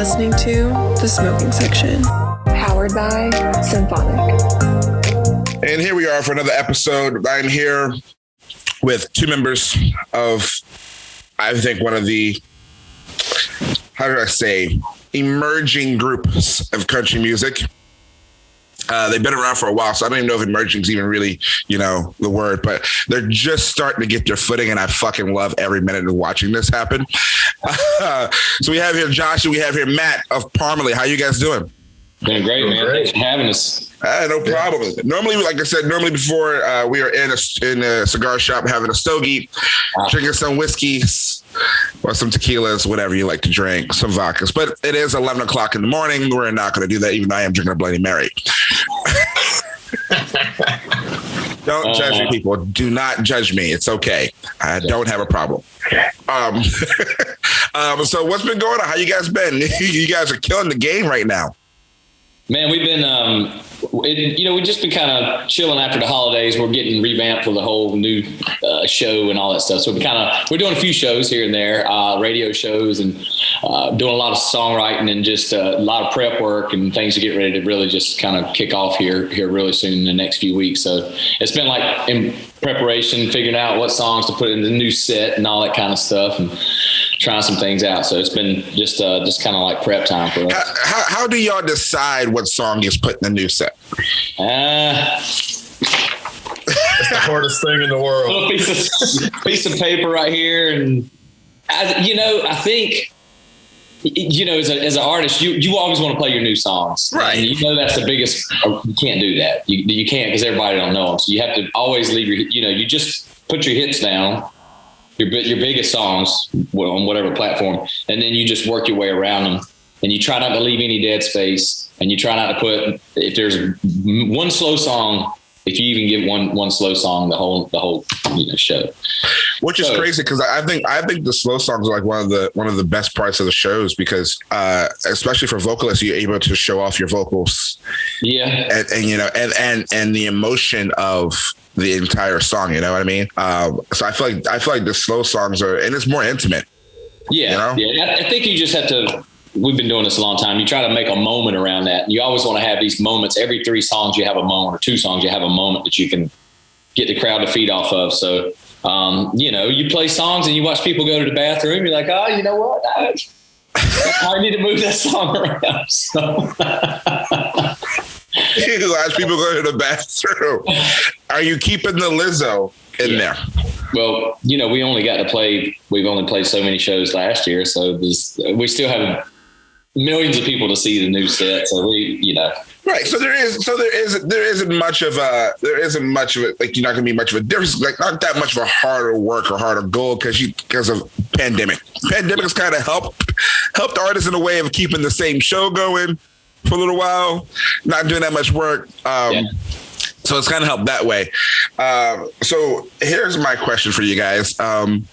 listening to The Smoking Section, powered by Symphonic. And here we are for another episode. I'm here with two members of, I think, one of the, how do I say, emerging groups of country music. They've been around for a while, so I don't even know if emerging is even really, the word, but they're just starting to get their footing, and I fucking love every minute of watching this happen. So we have here Josh, and we have here Matt of Parmalee. How you guys doing? Doing great, man. Thanks for having us. No problem. Normally, like I said, before we are in a cigar shop having a stogie, drinking some whiskeys or some tequilas, whatever you like to drink, some vodkas. But it is 11 o'clock in the morning. We're not going to do that, even though I am drinking a Bloody Mary. Don't judge me, people. Do not judge me. It's okay. I don't have a problem. So what's been going on? How you guys been? You guys are killing the game right now. Man, we've been, we've just been kind of chilling after the holidays. We're getting revamped for the whole new show and all that stuff. So we're doing a few shows here and there, radio shows, and doing a lot of songwriting and just a lot of prep work and things to get ready to really just kind of kick off here really soon in the next few weeks. So it's been like in preparation, figuring out what songs to put in the new set and all that kind of stuff, and trying some things out. So it's been just kind of like prep time for us. How do y'all decide what song is put in the new set? It's the hardest thing in the world. A little piece of paper right here. And I think, as an artist, you always want to play your new songs. Right. And that's the biggest, you can't do that. You can't, because everybody don't know them. So you have to always leave you just put your hits down, your biggest songs on whatever platform, and then you just work your way around them, and you try not to leave any dead space, and you try not to put, if there's one slow song, if you even give one slow song, the whole show. Which is crazy, because I think the slow songs are like one of the best parts of the shows, because especially for vocalists, you're able to show off your vocals. Yeah. And the emotion of the entire song, you know what I mean? So I feel like the slow songs are, and it's more intimate. Yeah. Yeah. I think you just have to, we've been doing this a long time. You try to make a moment around that. You always want to have these moments. Every 3 songs you have a moment, or 2 songs you have a moment that you can get the crowd to feed off of. So, you play songs and you watch people go to the bathroom. You're like, oh, you know what? I need to move that song around. So. You watch people go to the bathroom. Are you keeping the Lizzo in there? Well, we only got to play. We've only played so many shows last year, so we still have millions of people to see the new set. So Right. So there isn't much of it. Like, you're not going to be much of a difference. Like, not that much of a harder work or harder goal because of pandemic. Pandemic has kind of helped artists in a way of keeping the same show going for a little while, not doing that much work. So it's kind of helped that way. So here's my question for you guys. You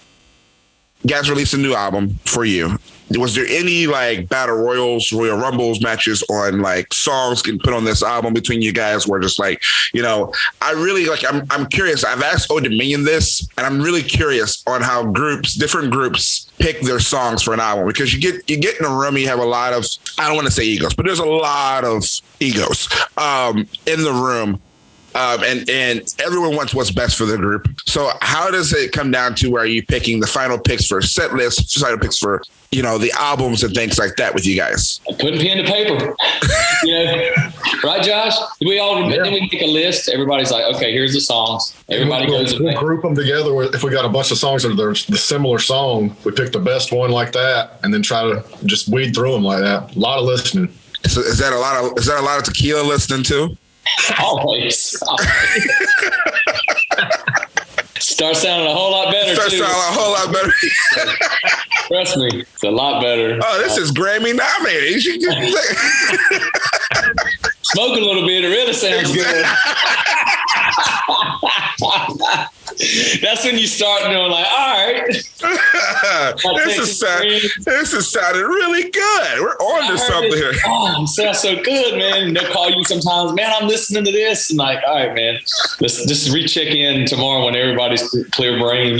guys released a new album for you. Was there any like battle royals, Royal Rumbles matches on like songs can put on this album between you guys where just like, I really like, I'm curious. I've asked Old Dominion this, and I'm really curious on how different groups pick their songs for an album, because you get in a room, you have a lot of, I don't want to say egos, but there's a lot of egos in the room. And everyone wants what's best for the group. So how does it come down to where you picking the final picks for set lists, final picks for, the albums and things like that with you guys? Putting pen to paper, right, Josh? Then we make a list. Everybody's like, okay, here's the songs. Everybody goes. We'll group them together. If we got a bunch of songs that are the similar song, we pick the best one like that, and then try to just weed through them like that. A lot of listening. So is that a lot of tequila listening too? Always. Start sounding a whole lot better. Trust me, it's a lot better. Oh, this is Grammy nominated. Smoke a little bit, it really sounds good. That's when you start doing like, all right. This is sounding really good. We're on to something here. Oh, it sounds so good, man. And they'll call you sometimes, man, I'm listening to this. And like, all right, man, let's just recheck in tomorrow when everybody's clear brain,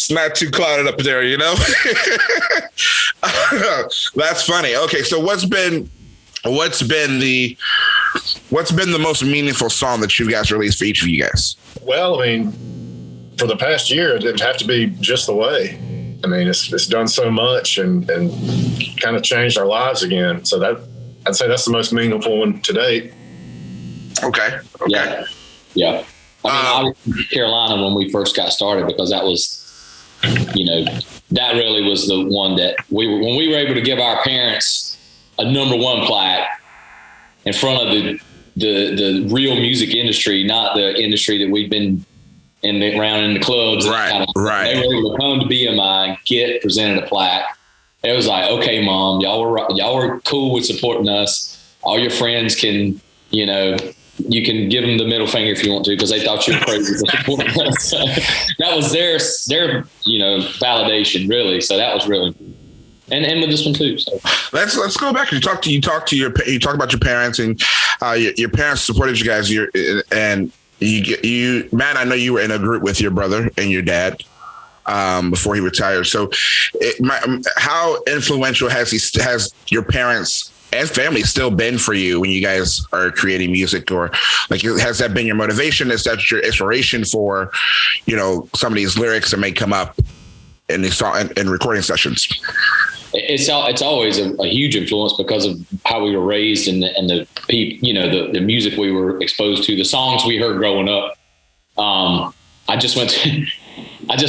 it's not too clouded up there, you know? That's funny. Okay, so what's been the most meaningful song that you guys released for each of you guys? Well, I mean, for the past year, it would have to be Just the Way. I mean, it's done so much and kind of changed our lives again. So I'd say that's the most meaningful one to date. Okay. Yeah. I mean, I was in Carolina when we first got started because that was, that really was the one that when we were able to give our parents a #1 plaque in front of the real music industry, not the industry that we've been around in the clubs. Right. They were able to come to BMI, get presented a plaque. It was like, okay, Mom, y'all were cool with supporting us. All your friends can, you can give them the middle finger if you want to, because they thought you were crazy for supporting us. So that was their validation, really. So that was really, and with this one too. So let's go back. You talk about your parents, and your parents supported you guys. Matt, I know you were in a group with your brother and your dad before he retired. So how influential has your parents and family still been for you when you guys are creating music? Or like, has that been your motivation? Is that your inspiration for, some of these lyrics that may come up in these in recording sessions? It's always a huge influence because of how we were raised and the music we were exposed to, the songs we heard growing up. I just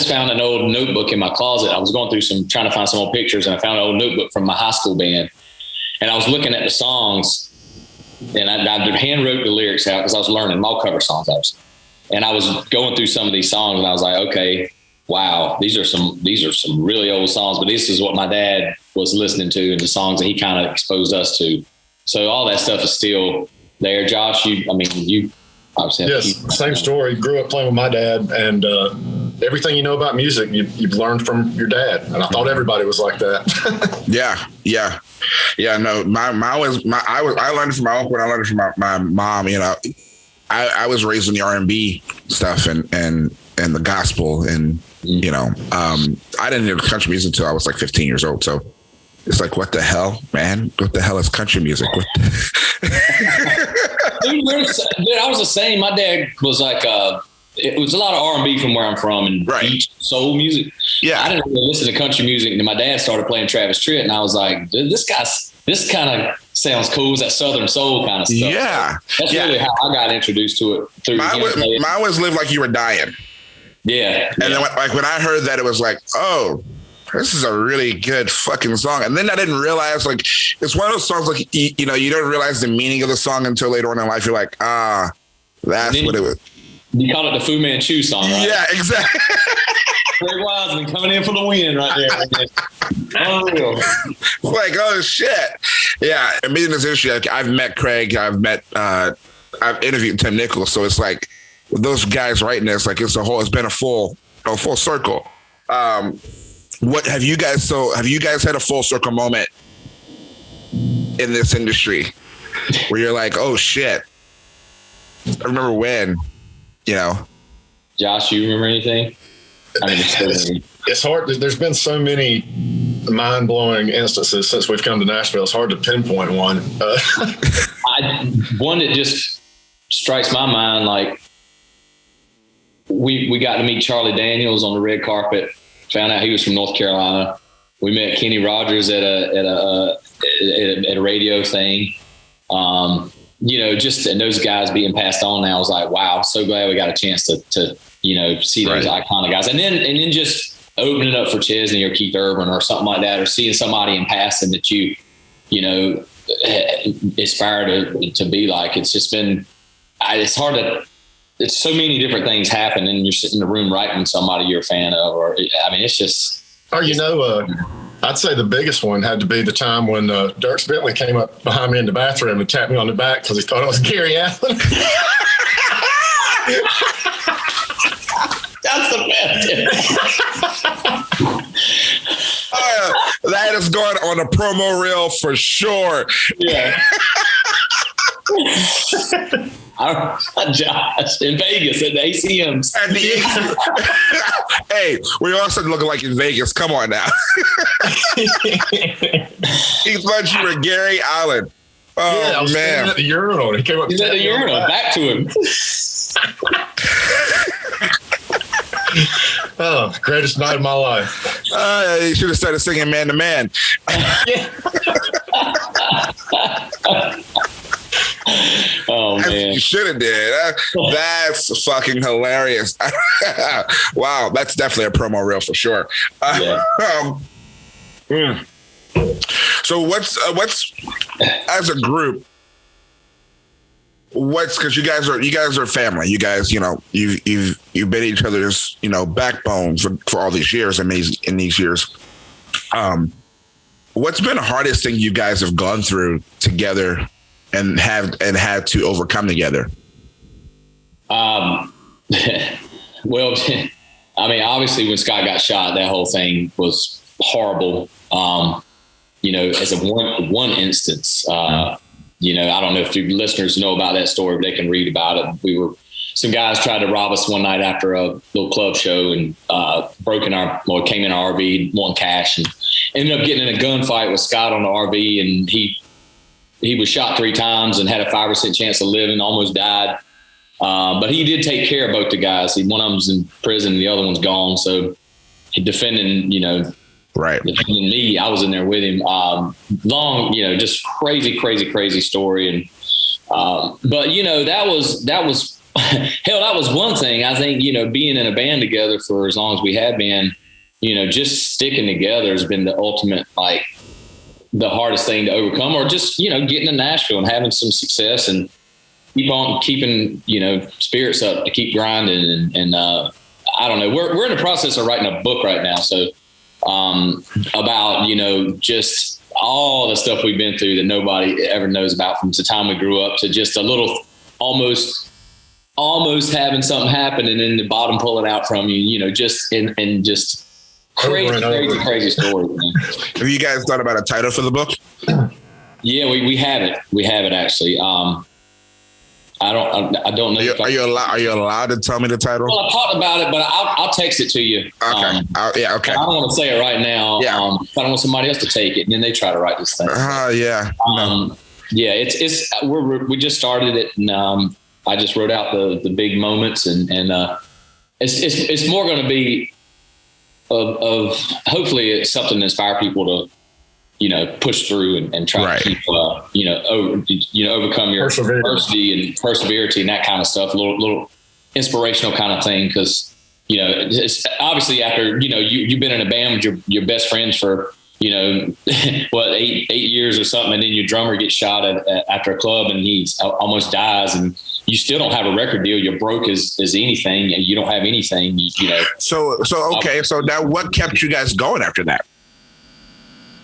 found an old notebook in my closet. I was going through trying to find some old pictures, and I found an old notebook from my high school band. And I was looking at the songs, and I hand wrote the lyrics out because I was learning all cover songs, obviously. And I was going through some of these songs, and I was like, okay, wow, these are some really old songs, but this is what my dad was listening to and the songs that he kind of exposed us to. So all that stuff is still there. Josh, you obviously same story. Grew up playing with my dad, and everything you know about music, you've learned from your dad. And I thought everybody was like that. Yeah. No, I learned from my uncle, and I learned from my mom. I was raised in the R&B stuff and the gospel, and I didn't hear country music until I was like 15 years old. So it's like, what the hell, man? What the hell is country music? Dude, I was the same. My dad was like, it was a lot of R&B from where I'm from, and beach soul music. Yeah, I didn't really listen to country music, and my dad started playing Travis Tritt, and I was like, dude, this kind of sounds cool. It's that Southern soul kind of stuff. Yeah, so that's really how I got introduced to it. Mine was Live Like You Were Dying. Yeah, and then when I heard that, it was like, oh, this is a really good fucking song. And then I didn't realize, like, it's one of those songs, like, you don't realize the meaning of the song until later on in life. You're like, that's what it was. You call it the Fu Manchu song, right? Yeah, exactly. Craig Wiseman coming in for the win right there. Unreal. Like, oh shit. Yeah. And being in this industry, like, I've met Craig, I've interviewed Tim Nichols. So it's like those guys writing this, like it's been a full circle. What have you guys had a full circle moment in this industry where you're like, oh shit, I remember when, Josh, you remember anything? I mean, it's hard. There's been so many mind-blowing instances since we've come to Nashville. It's hard to pinpoint one. One that just strikes my mind, like we got to meet Charlie Daniels on the red carpet. Found out he was from North Carolina. We met Kenny Rogers at a radio thing. And those guys being passed on now, I was like, wow, so glad we got a chance to see those iconic guys. And then just opening up for Chesney or Keith Urban or something like that, or seeing somebody in passing that you aspire to be like. It's just been, it's hard to, it's so many different things happen, and you're sitting in the room writing with somebody you're a fan of, it's just. Or, I'd say the biggest one had to be the time when Dierks Bentley came up behind me in the bathroom and tapped me on the back because he thought I was Gary Allen. That's the best. That is going on a promo reel for sure. Yeah. I Josh, in Vegas at the ACMs. At the hey, we all started looking like in Vegas. Come on now. He thought you were Gary Allen. Oh, yeah, I was man. at the urinal. He came up. He's at the urinal. Back to him. Oh, greatest night of my life. You should have started singing Man to Man. Oh, man. You should have did. That's fucking hilarious. Wow, that's definitely a promo reel for sure. So what's as a group? Because you guys are family. You guys, you've been each other's backbones for all these years and in these years. What's been the hardest thing you guys have gone through together and had to overcome together? Well, I mean, obviously when Scott got shot, that whole thing was horrible. As a one instance, I don't know if your listeners know about that story, but they can read about it. Some guys tried to rob us one night after a little club show and came in our RV, wanting cash, and ended up getting in a gunfight with Scott on the RV, and he was shot 3 times and had a 5% chance of living, almost died. But he did take care of both the guys. One of them's in prison, the other one's gone. So he defending me. I was in there with him. Long, just crazy story. And, but that was hell, that was one thing. I think, being in a band together for as long as we have been, just sticking together has been the ultimate, the hardest thing to overcome, or just, getting to Nashville and having some success and keep on keeping, spirits up to keep grinding. And I don't know, we're in the process of writing a book right now. So, about, just all the stuff we've been through that nobody ever knows about, from the time we grew up to just a little, almost having something happen and then the bottom pulling out from you, just crazy story. Man. Have you guys thought about a title for the book? Yeah, we have it. We have it actually. I don't know. Are you allowed to tell me the title? Well, I talked about it, but I'll text it to you. Okay. Okay. I don't want to say it right now. Yeah. I don't want somebody else to take it, and then they try to write this thing. Yeah. Yeah. We just started it, and I just wrote out the big moments, and it's more going to be of hopefully it's something to inspire people to push through and try to keep, overcome your adversity and perseverance and that kind of stuff. A little inspirational kind of thing. Cause, it's obviously after, you've been in a band with your best friends for, 8 years or something. And then your drummer gets shot after a club and he almost dies, and you still don't have a record deal. You're broke as anything, and you don't have anything, So now what kept you guys going after that?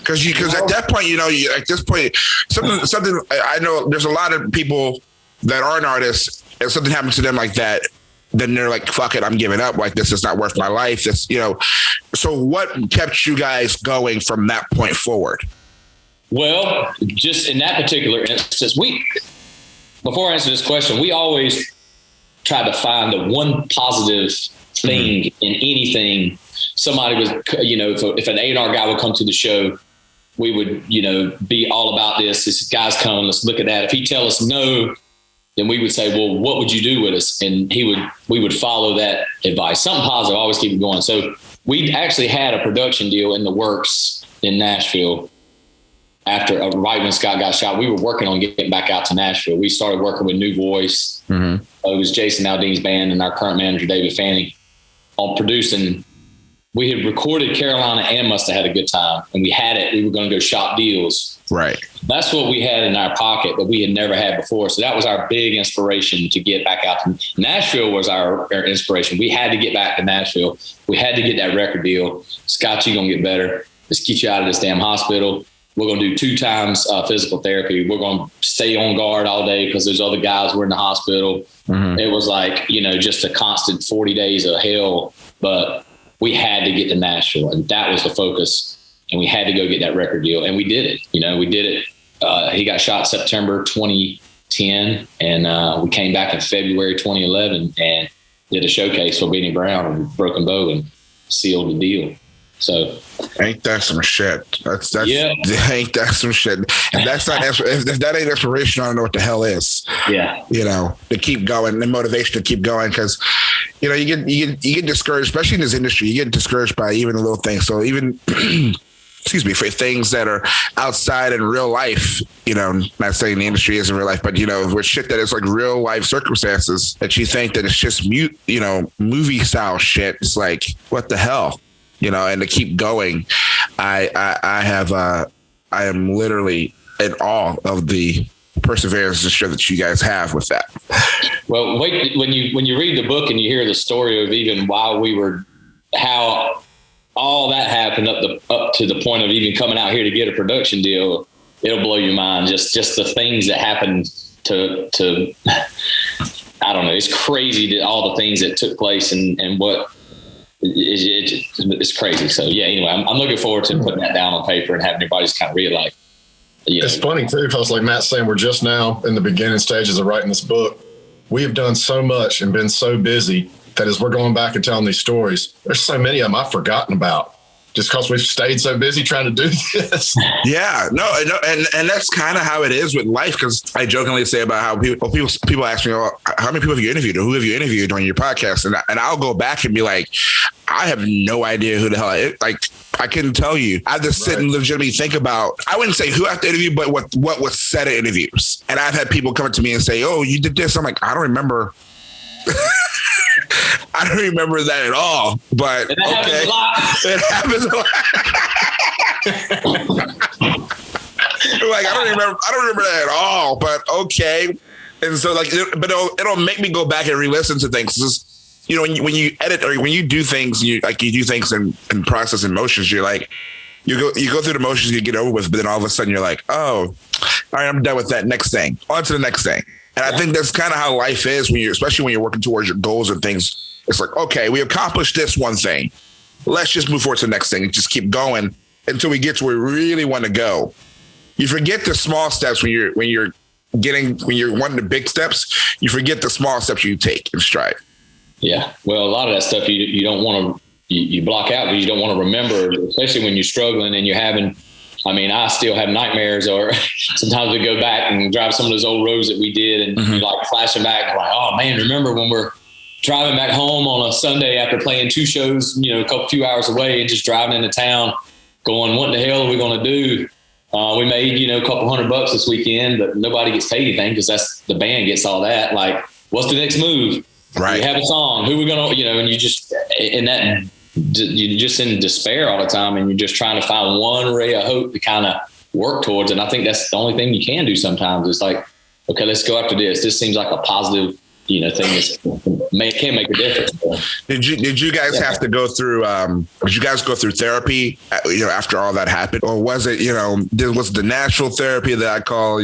Because at that point, at this point, something I know there's a lot of people that aren't artists, and something happens to them like that, then they're like, fuck it, I'm giving up. Like, this is not worth my life. This, so what kept you guys going from that point forward? Well, just in that particular instance, before I answer this question, we always try to find the one positive thing in anything. Somebody was, if an A&R guy would come to the show, we would, be all about this. This guy's coming. Let's look at that. If he tell us no, then we would say, well, what would you do with us? And we would follow that advice. Something positive, always keep it going. So we actually had a production deal in the works in Nashville after right when Scott got shot. We were working on getting back out to Nashville. We started working with New Voice. Mm-hmm. It was Jason Aldean's band and our current manager, David Fanning, on producing. We had recorded Carolina and Must Have Had a Good Time, and we had it. We were going to go shop deals. Right. That's what we had in our pocket that we had never had before. So that was our big inspiration to get back out to Nashville. Was our inspiration. We had to get back to Nashville. We had to get that record deal. Scott, you're going to get better. Let's get you out of this damn hospital. We're going to do 2 times physical therapy. We're going to stay on guard all day because there's other guys were in the hospital. Mm-hmm. It was like, just a constant 40 days of hell. But we had to get to Nashville, and that was the focus. And we had to go get that record deal, and we did it. We did it. He got shot September 22nd 2010, and we came back in February 2011 and did a showcase for Benny Brown and Broken Bow and sealed the deal. So ain't that some shit? That's yeah. Ain't that some shit? If that's not if that ain't inspiration, I don't know what the hell is. Yeah, to keep going, the motivation to keep going, because you get discouraged, especially in this industry. You get discouraged by even little things. So even excuse me, for things that are outside in real life, not saying the industry isn't real life, but with shit that is like real life circumstances that you think that it's just movie style shit. It's like, what the hell? And to keep going, I am literally in awe of the perseverance and shit that you guys have with that. Well, wait, when you read the book and you hear the story of even how all that happened up to the point of even coming out here to get a production deal, it'll blow your mind. Just the things that happened to I don't know. It's crazy that all the things that took place and what. It's crazy. So yeah, anyway, I'm looking forward to putting that down on paper and having everybody just kind of read like. It's funny too, because like Matt's saying, we're just now in the beginning stages of writing this book. We have done so much and been so busy that as we're going back and telling these stories, there's so many of them I've forgotten about just because we've stayed so busy trying to do this. Yeah, no, and that's kind of how it is with life. Because I jokingly say about how people ask me, how many people have you interviewed or who have you interviewed on your podcast? And I'll go back and be like, I have no idea who the hell I couldn't tell you. I have to sit and legitimately think about, I wouldn't say who I have to interview, but what was said at interviews. And I've had people come up to me and say, oh, you did this. I'm like, I don't remember. I don't remember that at all, but it happens a lot. It happens a lot. Like, I don't remember that at all, but okay. And so but it'll make me go back and re-listen to things. Just, when you edit or when you do things, you do things in process and motions, you're like, you go through the motions, you get over with, but then all of a sudden you're like, oh, all right, I'm done with that. Next thing, on to the next thing. And I think that's kind of how life is especially when you're working towards your goals and things. It's like, okay, we accomplished this one thing. Let's just move forward to the next thing and just keep going until we get to where we really want to go. You forget the small steps when you're wanting the big steps. You forget the small steps you take in stride. Yeah. Well, a lot of that stuff you don't want to, you block out because you don't want to remember, especially when you're struggling and you're having, I still have nightmares, or sometimes we go back and drive some of those old roads that we did and you're like flashing back and like, oh man, remember when we're driving back home on a Sunday after playing 2 shows, a few hours away, and just driving into town going, what the hell are we going to do? We made, a couple $100 this weekend, but nobody gets paid anything because the band gets all that. Like, what's the next move? Right. We have a song. Who are we going to, and you just, you're just in despair all the time, and you're just trying to find one ray of hope to kind of work towards. And I think that's the only thing you can do sometimes. It's like, okay, let's go after this. This seems like a positive, thing that can make a difference. Did you guys have to go through? Did you guys go through therapy? After all that happened, or was it was the natural therapy that I call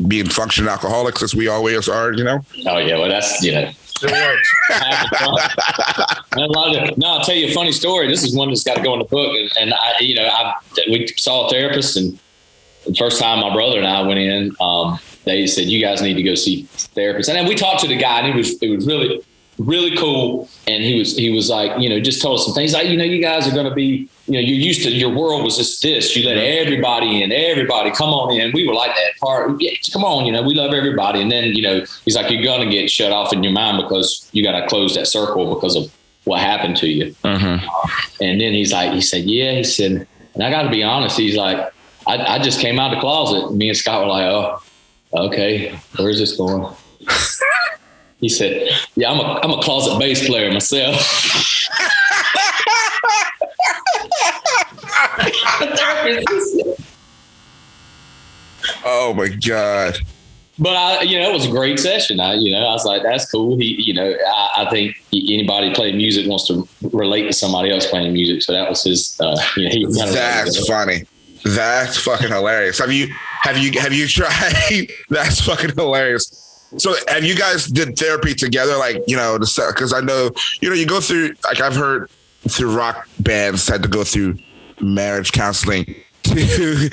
being functioning alcoholics as we always are? Oh yeah, well that's It works. No, I'll tell you a funny story. This is one that's got to go in the book. And we saw a therapist, and the first time my brother and I went in, they said, you guys need to go see therapists. And then we talked to the guy, and it was really, really cool. And he was like, just told us some things like, you guys are going to be, you're used to, your world was just this. You let everybody in, come on in. We were like that part. Yeah, come on, we love everybody. And then, he's like, you're going to get shut off in your mind because you got to close that circle because of what happened to you. Mm-hmm. And then he said, and I got to be honest. He's like, I just came out of the closet. Me and Scott were like, oh, okay, where's this going? He said, yeah, I'm a closet bass player myself. Oh my God. But it was a great session. I was like, that's cool. I think anybody playing music wants to relate to somebody else playing music. So that was his, that's funny. That's fucking hilarious. Have you tried? That's fucking hilarious. So have you guys did therapy together? Because I know, you go through, I've heard through rock bands had to go through marriage counseling to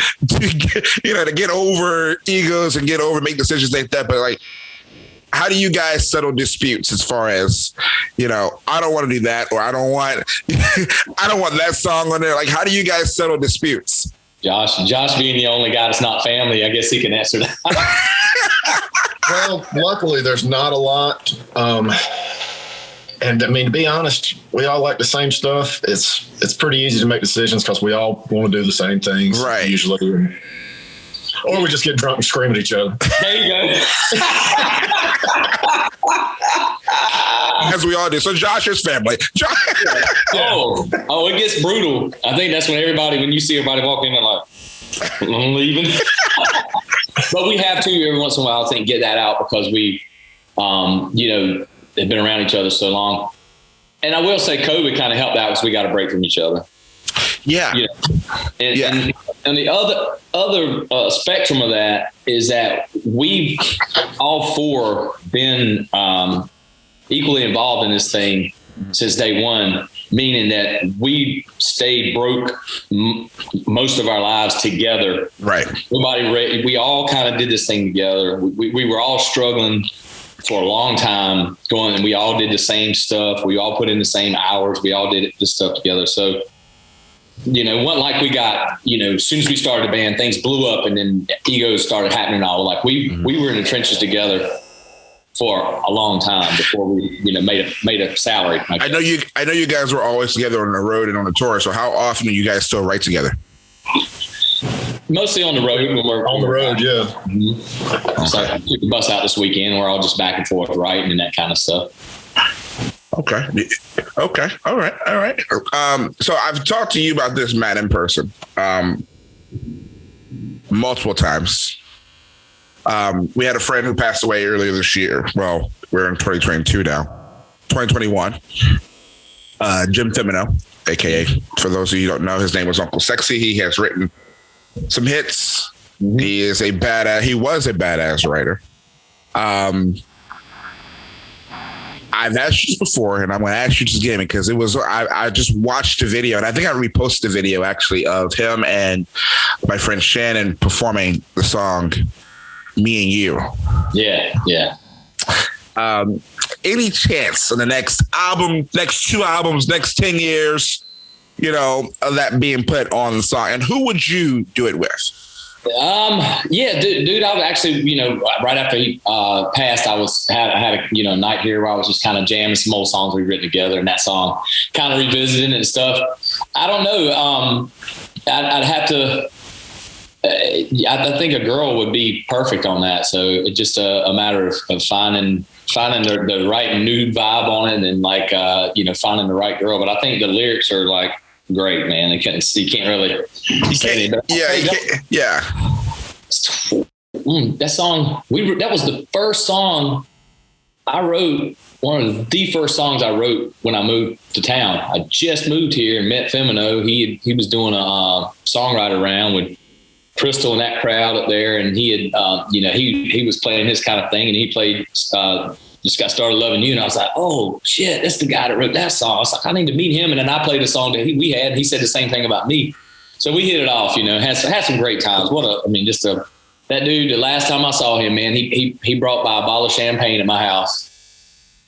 get over egos and make decisions like that. But like, how do you guys settle disputes as far as, I don't want to do that, or I don't want that song on there. Like, how do you guys settle disputes? Josh being the only guy that's not family, I guess he can answer that. Well, luckily there's not a lot. And I mean, to be honest, we all like the same stuff. It's pretty easy to make decisions because we all want to do the same things, right? Usually, or we just get drunk and scream at each other. There you go. As we all do. So Josh's family. Oh, it gets brutal. I think that's when you see everybody walking in, they're like, I'm leaving. But we have to every once in a while, I think, get that out because we, they've been around each other so long. And I will say COVID kind of helped out because we got a break from each other. Yeah. And the other spectrum of that is that we've all four been equally involved in this thing since day one, meaning that we stayed broke most of our lives together. Right. We all kind of did this thing together. We were all struggling for a long time and we all did the same stuff. We all put in the same hours. We all did this stuff together. So, it wasn't like we got, as soon as we started the band, things blew up and then egos started happening all. Like we were in the trenches together for a long time before we, made a salary. I know you guys were always together on the road and on the tour. So how often do you guys still write together? Mostly on the road. When we're on the road, yeah. Mm-hmm. So I took the bus out this weekend. We're all just back and forth writing and that kind of stuff. Okay. All right. So I've talked to you about this, Matt, in person, multiple times. We had a friend who passed away earlier this year. Well, we're in 2022 now, 2021. Jim Femino, AKA, for those of you who don't know, his name was Uncle Sexy. He has written some hits. Mm-hmm. He was a badass writer. I've asked you this before, and I'm going to ask you this again because I just watched the video, and I think I reposted the video actually of him and my friend Shannon performing the song "Me and You." Yeah. Any chance in the next album, next two albums, next 10 years, of that being put on the song? And who would you do it with? Dude, I was actually, right after he passed, I had a night here where I was just kind of jamming some old songs we've written together, and that song kind of revisiting and stuff. I don't know. I'd have to. I think a girl would be perfect on that. So it's just a matter of finding the right nude vibe on it, and finding the right girl. But I think the lyrics are like great, man. You can't really say anything. Yeah. That song, that was the first song I wrote. One of the first songs I wrote when I moved to town. I just moved here and met Femino. He was doing a songwriter round with Crystal and that crowd up there, and he had he was playing his kind of thing, and he played Just Got Started Loving You, and I was like, oh shit, that's the guy that wrote that song. I was like, I need to meet him. And then I played a song that we had, and he said the same thing about me. So we hit it off, had some great times. That dude, the last time I saw him, man, he brought by a bottle of champagne at my house.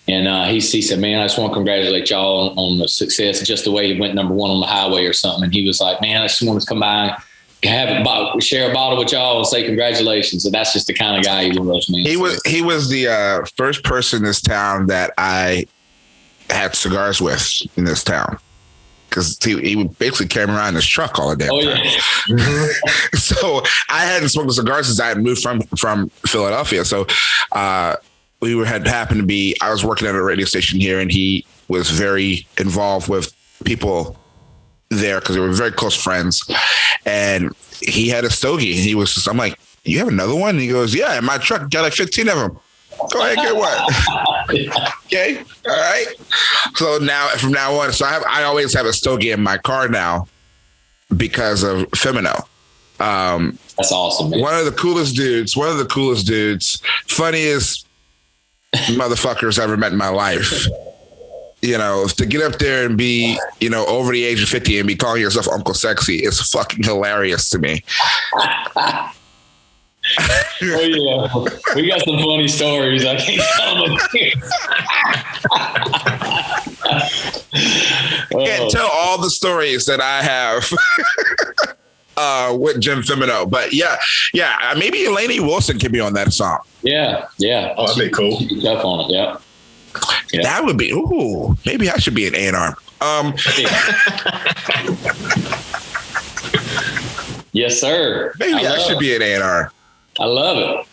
And he said, man, I just want to congratulate y'all on the success, just the way he went number one on the highway or something. And he was like, man, I just want to come by and share a bottle with y'all and say congratulations. And that's just the kind of guy he was, man. He was the first person in this town that I had cigars with in this town. Because he would basically carry me around in his truck all the damn time. Yeah. So I hadn't smoked cigars since I had moved from Philadelphia. So happened to be, I was working at a radio station here, and he was very involved with people there because they were very close friends. And he had a stogie, and I'm like, you have another one? And he goes, yeah, in my truck, got like 15 of them. Go ahead, get one. Okay. All right. So from now on, I always have a stogie in my car now because of Femino. That's awesome, man. One of the coolest dudes, funniest motherfuckers I ever met in my life. to get up there and be, over the age of 50 and be calling yourself Uncle Sexy is fucking hilarious to me. Oh yeah, we got some funny stories. I can't tell them here. Can't tell all the stories that I have with Jim Femino, but yeah, maybe Elaine Wilson could be on that song. Yeah. Oh, that'd be cool. Tough on it, yeah. That would be. Ooh, maybe I should be an A&R. Yes, sir. Maybe I should be an A&R. I love it.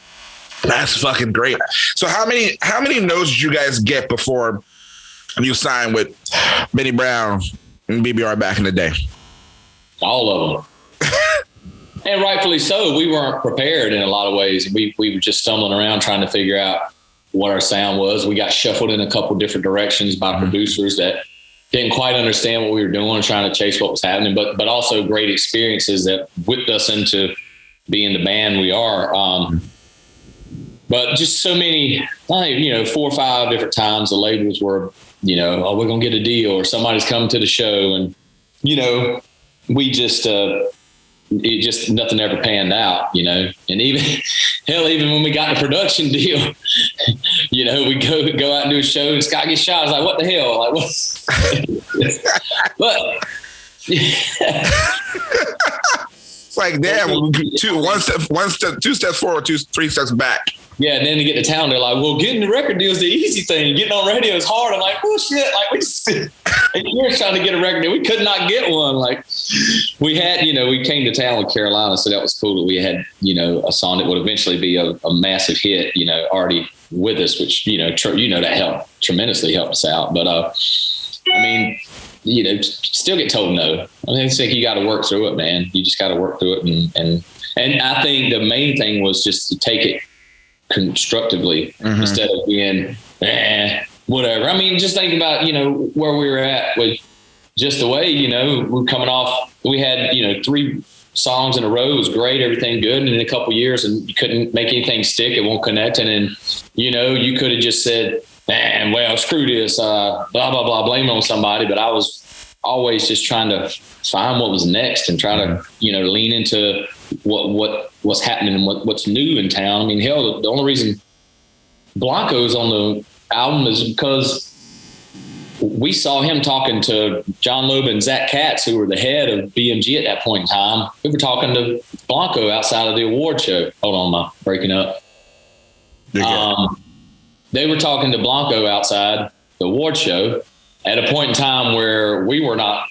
That's fucking great. So how many no's did you guys get before you signed with Benny Brown and BBR back in the day? All of them. And rightfully so. We weren't prepared in a lot of ways. We were just stumbling around trying to figure out what our sound was. We got shuffled in a couple different directions by producers that didn't quite understand what we were doing, trying to chase what was happening, but also great experiences that whipped us into being the band we are. But just so many, 4 or 5 different times the labels were, we're going to get a deal or somebody's coming to the show. And, we just, nothing ever panned out, and even when we got the production deal, we go out and do a show and Scott gets shot. I was like, what the hell? Like, what? But it's like, damn, two steps forward, 3 steps back. Yeah, and then to get to town, they're like, well, getting the record deal is the easy thing. Getting on radio is hard. I'm like, bullshit. Like, we just, you're trying to get a record deal. We could not get one. Like, we had, we came to town with Carolina, so that was cool that we had, a song that would eventually be a massive hit, already with us, which, that helped, tremendously helped us out. But, still get told no. I think you got to work through it, man. You just got to work through it. And I think the main thing was just to take it constructively instead of being whatever. I mean, just think about where we were at with just the way we're coming off. We had 3 songs in a row. It was great, everything good, and in a couple of years, and you couldn't make anything stick. It won't connect, and then you could have just said, "Man, well, screw this," blah blah blah, blame it on somebody. But I was always just trying to find what was next and try to lean into what's happening and what's new in town. I mean, hell, the only reason Blanco's on the album is because we saw him talking to John Loeb and Zach Katz, who were the head of BMG at that point in time. We were talking to Blanco outside of the award show. Hold on, I'm breaking up. They were talking to Blanco outside the award show at a point in time where we were not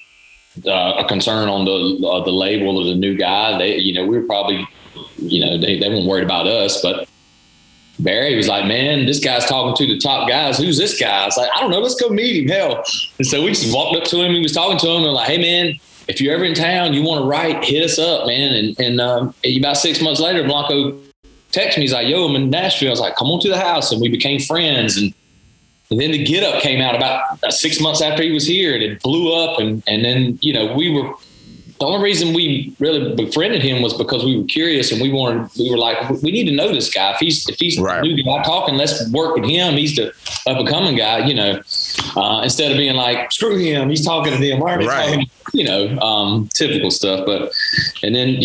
a concern on the label of the new guy. They, we were probably, they weren't worried about us, but Barry was like, man, this guy's talking to the top guys. Who's this guy? I was like, I don't know. Let's go meet him. Hell. And so we just walked up to him. He was talking to him and like, hey man, if you're ever in town, you want to write, hit us up, man. And about 6 months later, Blanco texted me. He's like, yo, I'm in Nashville. I was like, come on to the house. And we became friends. And then the Get Up came out about 6 months after he was here, and it blew up. And then, we were, the only reason we really befriended him was because we were curious and we were like, we need to know this guy. If he's right. The new guy talking, let's work with him. He's the up and coming guy, instead of being like, screw him. He's talking to them. Why are they talking? Typical stuff. And then,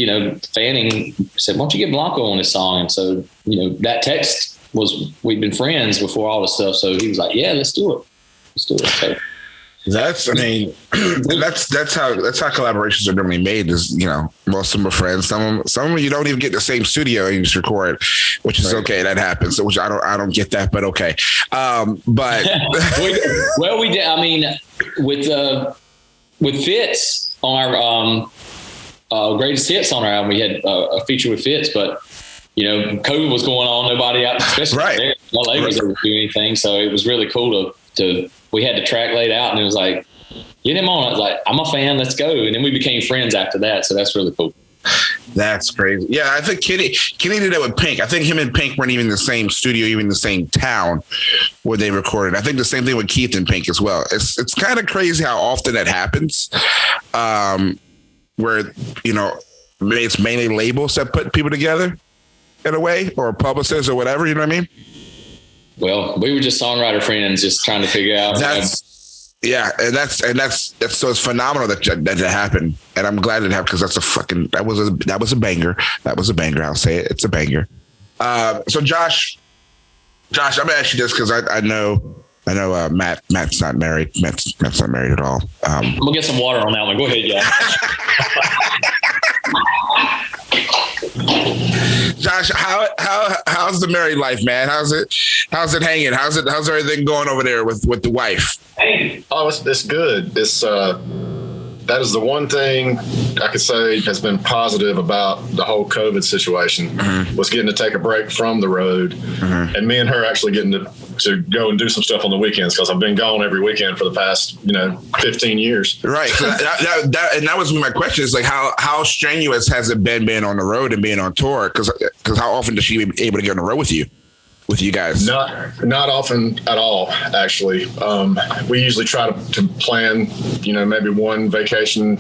Fanning said, why don't you get Blanco on this song? And so, that text was, we'd been friends before all this stuff. So he was like, yeah, let's do it. So, that's how collaborations are normally made. Is most of them are friends. Some of them you don't even get in the same studio and you just record, which is right. Okay. That happens. So which I don't get that, but okay. But we did. I mean, with Fitz on our greatest hits on our album, we had a feature with Fitz, but COVID was going on. Nobody out, especially right. there, no labels ever do anything. So it was really cool to. We had the track laid out and it was like, get him on. I was like, I'm a fan, let's go. And then we became friends after that. So that's really cool. That's crazy. Yeah, I think Kenny did that with Pink. I think him and Pink weren't even in the same studio, even in the same town where they recorded. I think the same thing with Keith and Pink as well. It's kind of crazy how often that happens, where, it's mainly labels that put people together in a way, or publicists or whatever, you know what I mean? Well, we were just songwriter friends, just trying to figure out. Yeah, and that's so it's phenomenal that happened, and I'm glad it happened because that was a banger. That was a banger. I'll say it. It's a banger. So Josh, I'm gonna ask you this because I know Matt's not married. Matt's not married at all. I'm gonna get some water on that one. Go ahead, yeah. Josh, how's the married life, man? How's it hanging? How's everything going over there with the wife? Oh, it's good. It's that is the one thing I could say has been positive about the whole COVID situation was getting to take a break from the road, and me and her actually getting to go and do some stuff on the weekends because I've been gone every weekend for the past 15 years. Right. So that was my question is like how strenuous has it been being on the road and being on tour? Because how often does she be able to get on the road with you guys? Not often at all, actually. We usually try to plan, maybe one vacation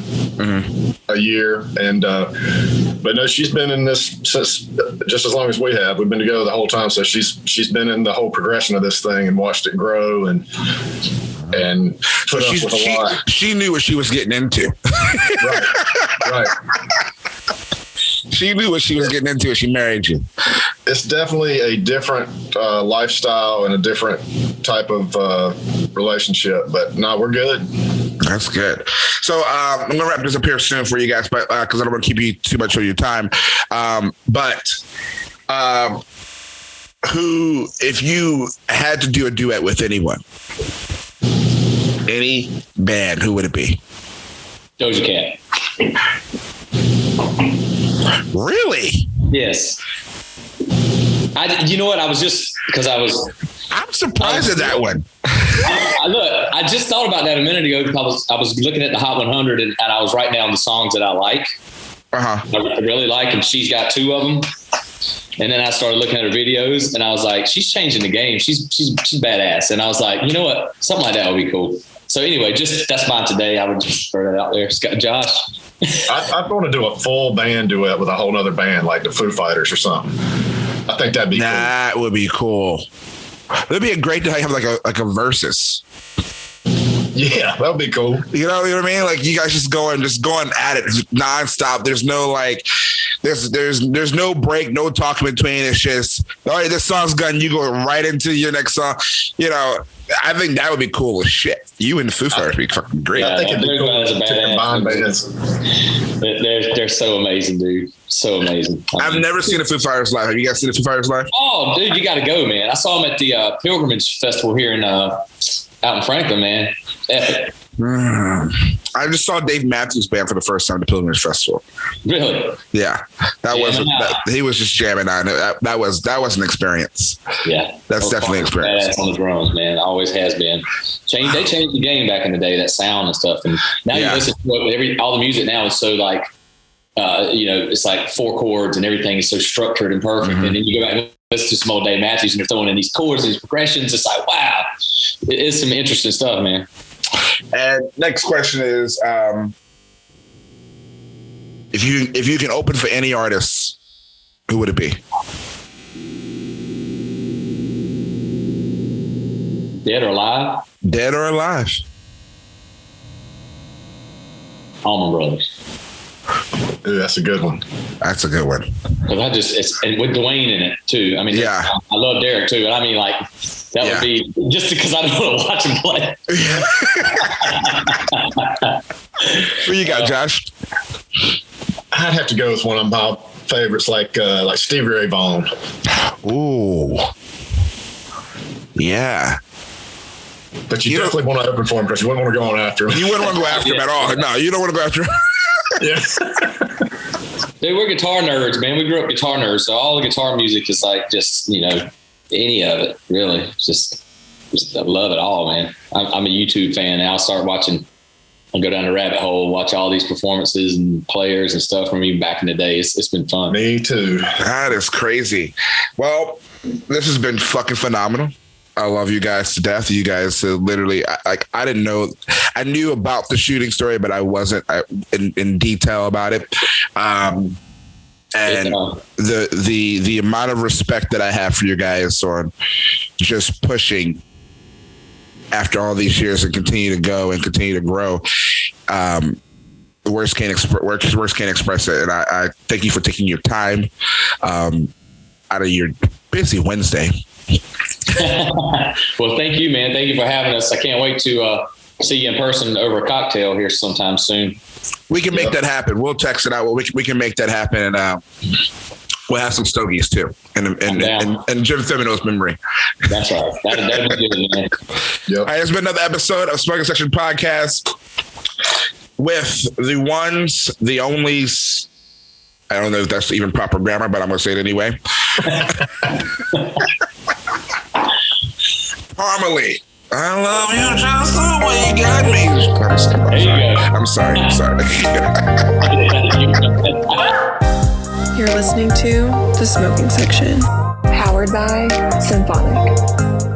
a year. And, but no, she's been in this since just as long as we have. We've been together the whole time. So she's been in the whole progression of this thing and watched it grow and put up with a lot. She knew what she was getting into. Right. She knew what she was getting into. She married you. It's definitely a different lifestyle and a different type of relationship, but no, we're good. That's good. So I'm gonna wrap this up here soon for you guys, but because I don't want to keep you too much of your time. Who, if you had to do a duet with anyone, any band, who would it be? Doja Cat. Really? Yes. You know what? I was just because I'm surprised at that one. I just thought about that a minute ago because I was looking at the Hot 100 and I was writing down the songs that I like. I really like, and she's got two of them. And then I started looking at her videos, and I was like, she's changing the game. She's badass. And I was like, you know what? Something like that would be cool. So anyway, that's mine today. I would just throw that out there. Josh. I'd want to do a full band duet with a whole other band, like the Foo Fighters or something. I think that'd be cool. That would be cool. It'd be great to have like a versus. Yeah, that would be cool. You know what I mean? Like you guys just going at it nonstop. There's no there's no break, no talk between. It's just, all right, this song's done. You go right into your next song. I think that would be cool as shit. You and the Foo Fighters would be fucking great. Yeah, I think it'd be cool to combine bands. They're so amazing, dude. So amazing. I've never seen the Foo Fighters live. Have you guys seen the Foo Fighters live? Oh, dude, you got to go, man. I saw them at the Pilgrimage Festival here out in Franklin, man. Epic. I just saw Dave Matthews Band for the first time at the Pilgrimage Festival. Really? Yeah, he was just jamming on it. That was an experience. Yeah, that's definitely an experience. Badass on the drums, man. Always has been. They changed the game back in the day, that sound and stuff. And now you listen to it, all the music now is so like, it's like four chords and everything is so structured and perfect. And then you go back and listen to some old Dave Matthews and they're throwing in these chords and these progressions. It's like, wow, it is some interesting stuff, man. And next question is, if you can open for any artist, who would it be? Dead or alive? Dead or alive? Allman Brothers. Ooh, that's a good one. That's a good one. Because and with Dwayne in it too. I mean, yeah, I love Derek too, but I mean, like that would be just because I don't want to watch him play. Who you got, Josh? I'd have to go with one of my favorites, like Stevie Ray Vaughan. Ooh, yeah. But you definitely want to open for him because you wouldn't want to go on after him. You wouldn't want to go after him at all. No, you don't want to go after him. Yeah. Dude, we're guitar nerds, man. We grew up guitar nerds, so all the guitar music is like just, any of it, really. Just I love it all, man. I'm a YouTube fan now. I'll go down the rabbit hole, watch all these performances and players and stuff from even back in the day. It's been fun. Me too. That is crazy. Well, this has been fucking phenomenal. I love you guys to death. You guys literally, I didn't know, I knew about the shooting story, but I wasn't in detail about it. And the amount of respect that I have for you guys on just pushing after all these years and continue to go and continue to grow. Words can't express it. And I thank you for taking your time out of your busy Wednesday. Well, thank you, man. Thank you for having us. I can't wait to see you in person over a cocktail here sometime soon. We can make that happen. We'll text it out. We can make that happen. And we'll have some stogies too. And Jim Femino's memory. That's right. That'd be good, man. Yep. All right, it's been another episode of Smoking Section Podcast with the ones, the onlys. I don't know if that's even proper grammar, but I'm going to say it anyway. Parmalee. I love you just the way you got me. I'm sorry. You're listening to The Smoking Section, powered by Symphonic.